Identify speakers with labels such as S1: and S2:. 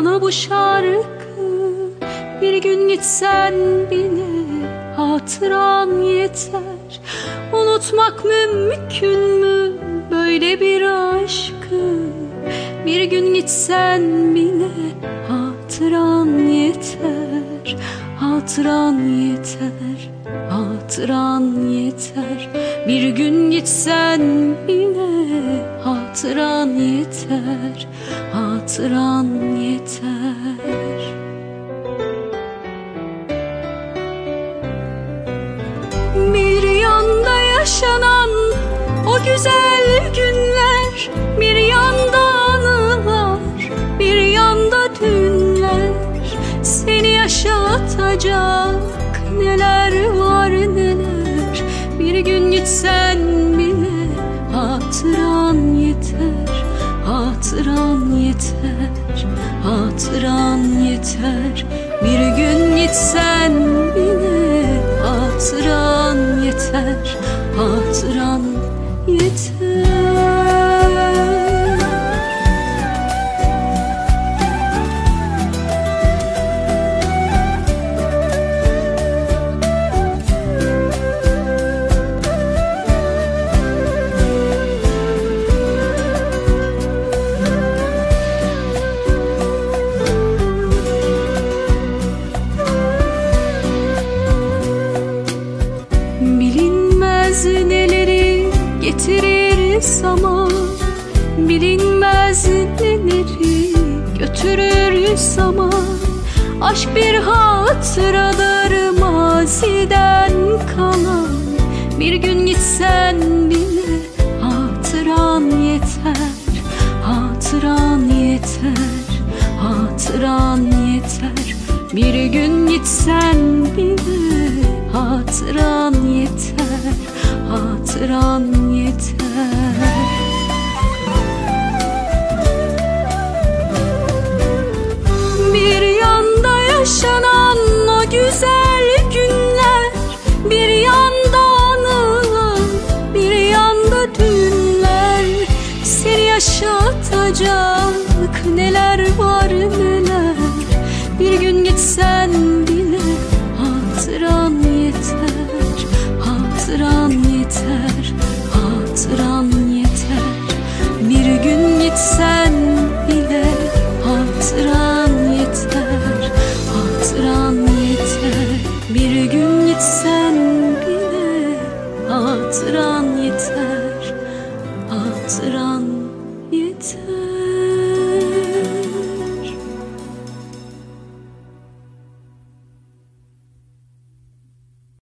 S1: bana bu şarkı. Bir gün gitsen bile hatıran yeter. Unutmak mümkün mü böyle bir aşkı? Bir gün gitsen bile hatıran yeter. Hatıran yeter, hatıran yeter. Bir gün gitsen bile hatıran yeter. Hatıran yeter. Bir yanda yaşanan o güzel günler, bir yanda anılar, bir yanda dünler. Seni yaşatacak neler var neler. Bir gün gitsen bile hatıran yeter. Hatıran yeter, hatıran yeter. Bir gün gitsen bile hatıran yeter. Hatıran yeter. Bilinmez neleri getirir zaman, bilinmez neleri götürür zaman. Aşk bir hatıradır maziden kalan. Bir gün gitsen bile hatıran yeter. Hatıran yeter, hatıran yeter. Bir gün gitsen bile hatıran yeter. Hatıran yeter. Bir yanda yaşanan o güzel günler, bir yanda anılar, bir yanda dünler. Seni yaşatacak neler var neler. Bir gün gitsen bile hatıran yeter. Hatıran yeter, hatıran yeter. Bir gün gitsen bile hatıran yeter. Hatıran yeter. Bir gün gitsen bile hatıran yeter. Hatıran yeter.